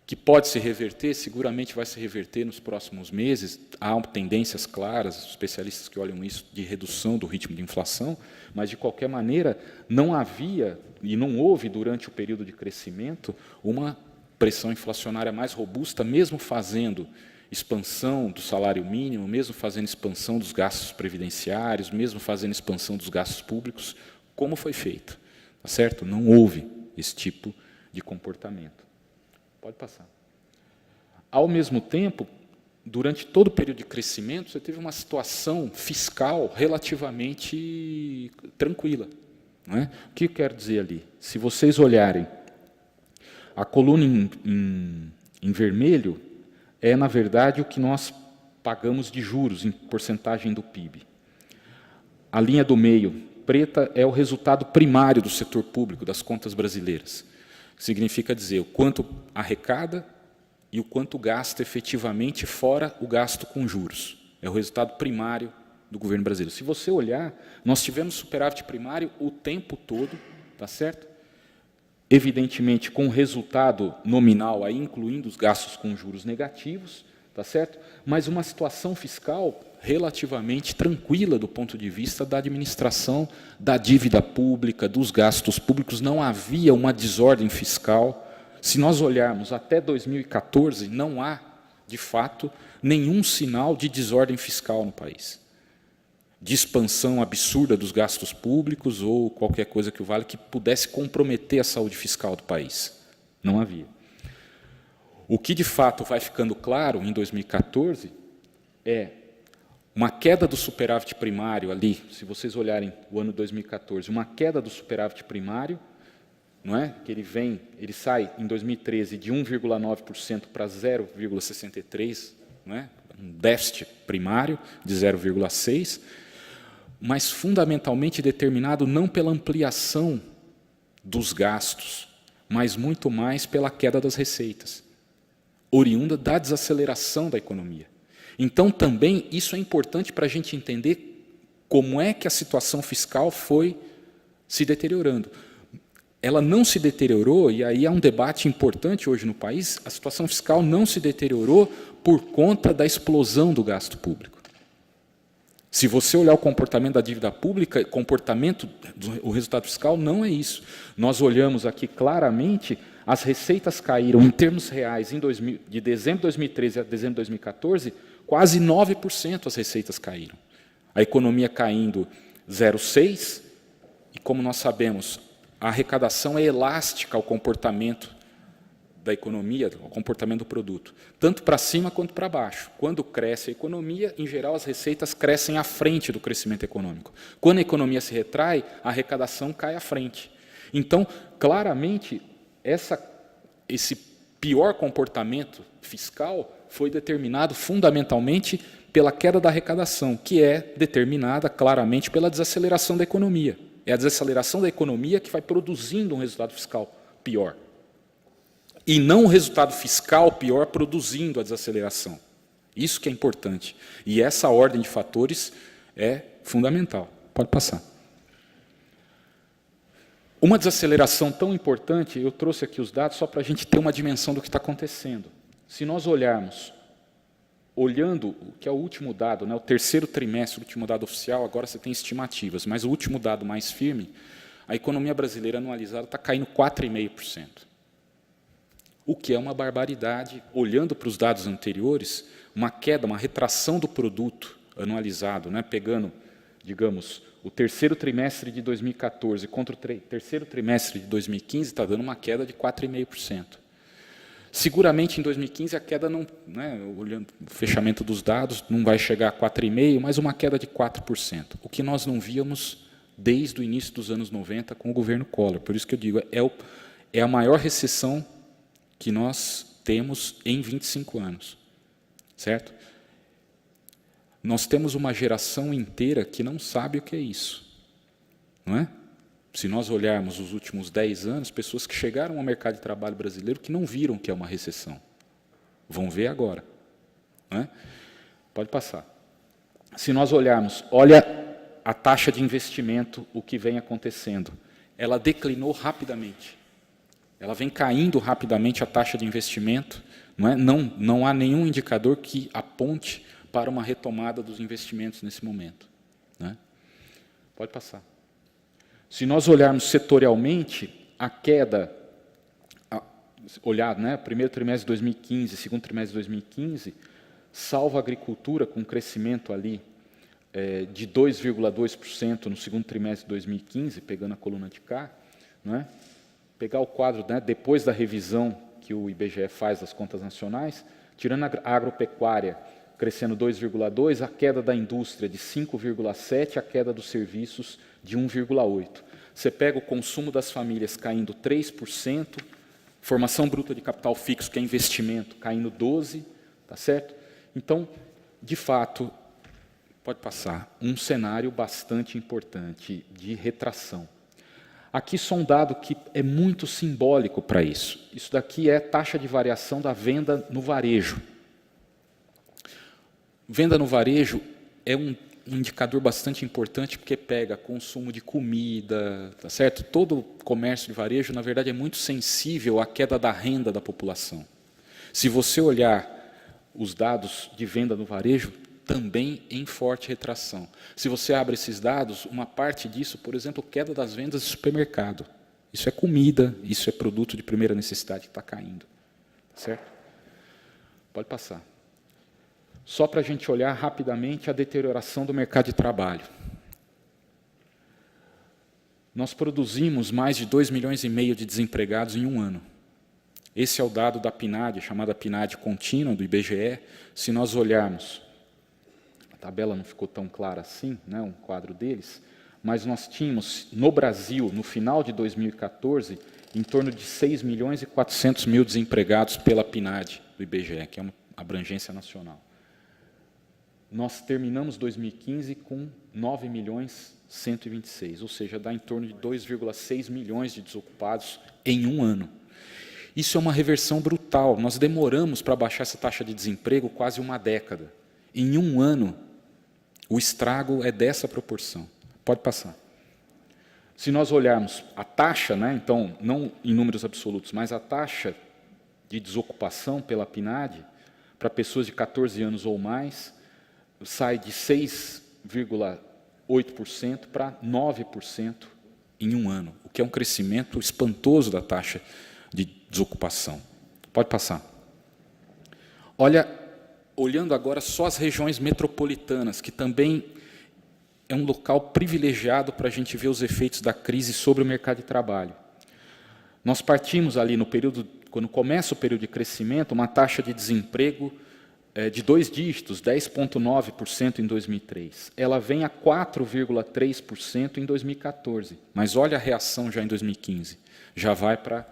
Speaker 1: Que pode se reverter, seguramente vai se reverter nos próximos meses. Há tendências claras, especialistas que olham isso, de redução do ritmo de inflação, mas, de qualquer maneira, não havia e não houve, durante o período de crescimento, uma pressão inflacionária mais robusta, mesmo fazendo expansão do salário mínimo, mesmo fazendo expansão dos gastos previdenciários, mesmo fazendo expansão dos gastos públicos, como foi feito. Tá certo? Não houve esse tipo de comportamento. Pode passar. Ao mesmo tempo, durante todo o período de crescimento, você teve uma situação fiscal relativamente tranquila. Não é? O que eu quero dizer ali? Se vocês olharem, a coluna em vermelho é, na verdade, o que nós pagamos de juros em porcentagem do PIB. A linha do meio, preta, é o resultado primário do setor público, das contas brasileiras. Significa dizer o quanto arrecada e o quanto gasta efetivamente, fora o gasto com juros. É o resultado primário do governo brasileiro. Se você olhar, nós tivemos superávit primário o tempo todo, tá certo? Evidentemente, com resultado nominal, aí, incluindo os gastos com juros negativos, tá certo? Mas uma situação fiscal relativamente tranquila do ponto de vista da administração da dívida pública, dos gastos públicos, não havia uma desordem fiscal. Se nós olharmos até 2014, não há, de fato, nenhum sinal de desordem fiscal no país, de expansão absurda dos gastos públicos ou qualquer coisa que o vale que pudesse comprometer a saúde fiscal do país. Não havia. O que, de fato, vai ficando claro em 2014 é uma queda do superávit primário ali, se vocês olharem o ano 2014, uma queda do superávit primário, não é? Que ele sai em 2013 de 1,9% para 0,63%, não é? Um déficit primário de 0,6%, mas fundamentalmente determinado não pela ampliação dos gastos, mas muito mais pela queda das receitas, oriunda da desaceleração da economia. Então, também, isso é importante para a gente entender como é que a situação fiscal foi se deteriorando. Ela não se deteriorou, e aí há um debate importante hoje no país, a situação fiscal não se deteriorou por conta da explosão do gasto público. Se você olhar o comportamento da dívida pública, o resultado fiscal não é isso. Nós olhamos aqui claramente, as receitas caíram, em termos reais, de dezembro de 2013 a dezembro de 2014, quase 9% as receitas caíram. A economia caindo 0,6%, e como nós sabemos, a arrecadação é elástica ao comportamento da economia, ao comportamento do produto, tanto para cima quanto para baixo. Quando cresce a economia, em geral, as receitas crescem à frente do crescimento econômico. Quando a economia se retrai, a arrecadação cai à frente. Então, claramente, esse pior comportamento fiscal foi determinado fundamentalmente pela queda da arrecadação, que é determinada claramente pela desaceleração da economia. É a desaceleração da economia que vai produzindo um resultado fiscal pior. E não o resultado fiscal pior produzindo a desaceleração. Isso que é importante. E essa ordem de fatores é fundamental. Pode passar. Uma desaceleração tão importante, eu trouxe aqui os dados só para a gente ter uma dimensão do que está acontecendo. Se nós olharmos, olhando o que é o último dado, né, o terceiro trimestre, o último dado oficial, agora você tem estimativas, mas o último dado mais firme, a economia brasileira anualizada está caindo 4,5%. O que é uma barbaridade, olhando para os dados anteriores, uma queda, uma retração do produto anualizado, né, pegando, digamos, o terceiro trimestre de 2014 contra o terceiro trimestre de 2015, está dando uma queda de 4,5%. Seguramente, em 2015, a queda, não, né, olhando o fechamento dos dados, não vai chegar a 4,5%, mas uma queda de 4%, o que nós não víamos desde o início dos anos 90 com o governo Collor. Por isso que eu digo, é a maior recessão que nós temos em 25 anos, certo? Nós temos uma geração inteira que não sabe o que é isso, não é? Se nós olharmos os últimos 10 anos, pessoas que chegaram ao mercado de trabalho brasileiro que não viram o que é uma recessão, vão ver agora, não é? Pode passar. Se nós olharmos, olha a taxa de investimento, o que vem acontecendo, ela declinou rapidamente. Ela vem caindo rapidamente, a taxa de investimento, não é? Não há nenhum indicador que aponte para uma retomada dos investimentos nesse momento, não é? Pode passar. Se nós olharmos setorialmente, a queda, olhar, né, primeiro trimestre de 2015, segundo trimestre de 2015, salvo a agricultura com crescimento ali de 2,2% no segundo trimestre de 2015, pegando a coluna de cá, não é? Pegar o quadro, né, depois da revisão que o IBGE faz das contas nacionais, tirando a agropecuária, crescendo 2,2%, a queda da indústria de 5,7%, a queda dos serviços de 1,8%. Você pega o consumo das famílias caindo 3%, formação bruta de capital fixo, que é investimento, caindo 12%, tá certo? Então, de fato, pode passar, um cenário bastante importante de retração. Aqui só um dado que é muito simbólico para isso. Isso daqui é taxa de variação da venda no varejo. Venda no varejo é um indicador bastante importante porque pega consumo de comida, tá certo? Todo comércio de varejo, na verdade, é muito sensível à queda da renda da população. Se você olhar os dados de venda no varejo, também em forte retração. Se você abre esses dados, uma parte disso, por exemplo, queda das vendas de supermercado. Isso é comida, isso é produto de primeira necessidade que está caindo. Certo? Pode passar. Só para a gente olhar rapidamente a deterioração do mercado de trabalho. Nós produzimos mais de 2,5 milhões de desempregados em um ano. Esse é o dado da PNAD, chamada PNAD contínua, do IBGE. Se nós olharmos, a tabela não ficou tão clara assim, né, um quadro deles, mas nós tínhamos, no Brasil, no final de 2014, em torno de 6 milhões e 400 mil desempregados pela PNAD do IBGE, que é uma abrangência nacional. Nós terminamos 2015 com 9 milhões 126, ou seja, dá em torno de 2,6 milhões de desocupados em um ano. Isso é uma reversão brutal. Nós demoramos para baixar essa taxa de desemprego quase uma década. Em um ano, o estrago é dessa proporção. Pode passar. Se nós olharmos a taxa, né, então, não em números absolutos, mas a taxa de desocupação pela PNAD, para pessoas de 14 anos ou mais, sai de 6,8% para 9% em um ano, o que é um crescimento espantoso da taxa de desocupação. Pode passar. Olhando agora só as regiões metropolitanas, que também é um local privilegiado para a gente ver os efeitos da crise sobre o mercado de trabalho. Nós partimos ali no período, quando começa o período de crescimento, uma taxa de desemprego de 2 dígitos, 10,9% em 2003. Ela vem a 4,3% em 2014, mas olha a reação já em 2015. Já vai para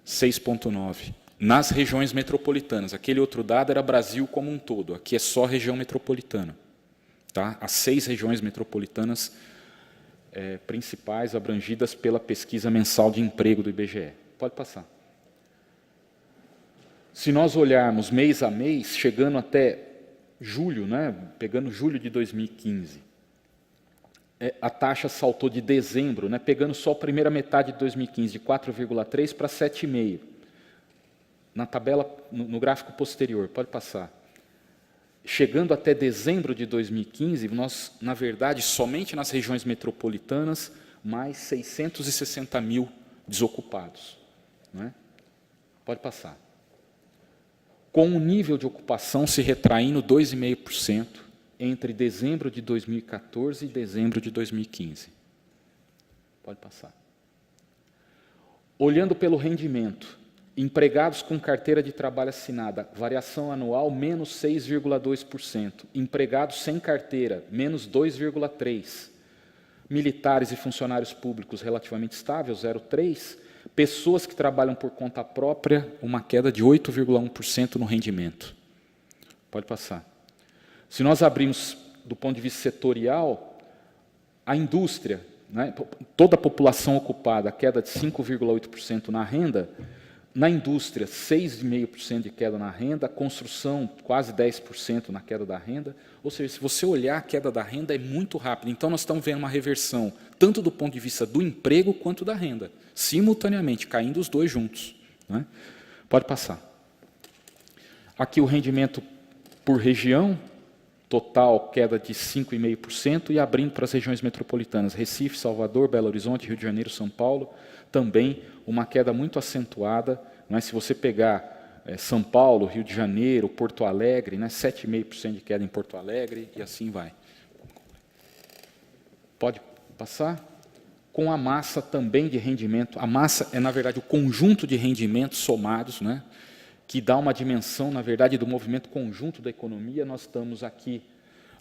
Speaker 1: 6,9%. Nas regiões metropolitanas. Aquele outro dado era Brasil como um todo. Aqui é só região metropolitana. Tá? As 6 regiões metropolitanas principais abrangidas pela pesquisa mensal de emprego do IBGE. Pode passar. Se nós olharmos mês a mês, chegando até julho, né, pegando julho de 2015, a taxa saltou de dezembro, né, pegando só a primeira metade de 2015, de 4,3 para 7,5. Na tabela, no gráfico posterior, pode passar. Chegando até dezembro de 2015, nós, na verdade, somente nas regiões metropolitanas, mais 660 mil desocupados. Né? Pode passar. Com o nível de ocupação se retraindo 2,5% entre dezembro de 2014 e dezembro de 2015. Pode passar. Olhando pelo rendimento, empregados com carteira de trabalho assinada, variação anual, menos 6,2%. Empregados sem carteira, menos 2,3%. Militares e funcionários públicos relativamente estável, 0,3%. Pessoas que trabalham por conta própria, uma queda de 8,1% no rendimento. Pode passar. Se nós abrimos do ponto de vista setorial, a indústria, né, toda a população ocupada, queda de 5,8% na renda. Na indústria, 6,5% de queda na renda, construção, quase 10% na queda da renda. Ou seja, se você olhar, a queda da renda é muito rápida. Então, nós estamos vendo uma reversão, tanto do ponto de vista do emprego quanto da renda, simultaneamente, caindo os dois juntos. Né? Pode passar. Aqui o rendimento por região, total queda de 5,5%, e abrindo para as regiões metropolitanas, Recife, Salvador, Belo Horizonte, Rio de Janeiro, São Paulo, também uma queda muito acentuada. Né? Se você pegar São Paulo, Rio de Janeiro, Porto Alegre, né? 7,5% de queda em Porto Alegre, e assim vai. Pode passar? Com a massa também de rendimento. A massa é, na verdade, o conjunto de rendimentos somados, né? que dá uma dimensão, na verdade, do movimento conjunto da economia. Nós estamos aqui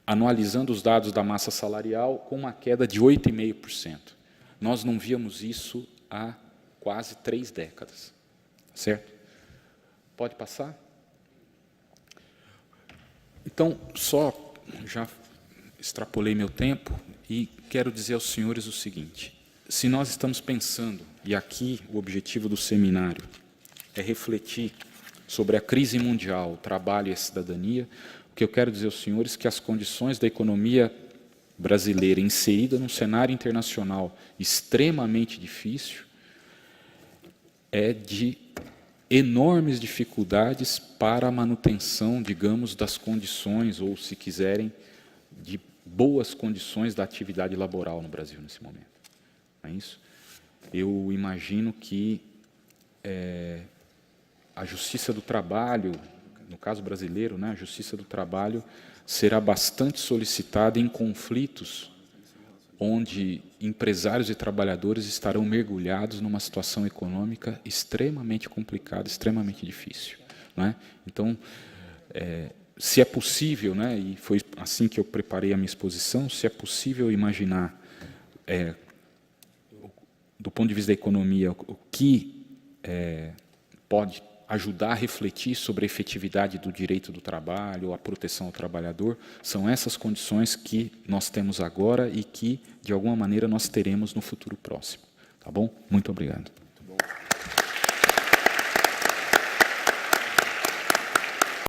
Speaker 1: analisando os dados da massa salarial com uma queda de 8,5%. Nós não víamos isso há quase 3 décadas. Certo? Pode passar? Então, só já extrapolei meu tempo e quero dizer aos senhores o seguinte: se nós estamos pensando, e aqui o objetivo do seminário é refletir sobre a crise mundial, o trabalho e a cidadania, o que eu quero dizer aos senhores é que as condições da economia brasileira inserida num cenário internacional extremamente difícil é de enormes dificuldades para a manutenção, digamos, das condições, ou, se quiserem, de boas condições da atividade laboral no Brasil nesse momento. Não é isso? Eu imagino que a Justiça do Trabalho, no caso brasileiro, né, a Justiça do Trabalho será bastante solicitada em conflitos onde empresários e trabalhadores estarão mergulhados numa situação econômica extremamente complicada, extremamente difícil. Não é? Então, se é possível, né, e foi assim que eu preparei a minha exposição, se é possível imaginar, do ponto de vista da economia, o que pode ajudar a refletir sobre a efetividade do direito do trabalho, a proteção ao trabalhador, são essas condições que nós temos agora e que, de alguma maneira, nós teremos no futuro próximo. Tá bom? Muito obrigado.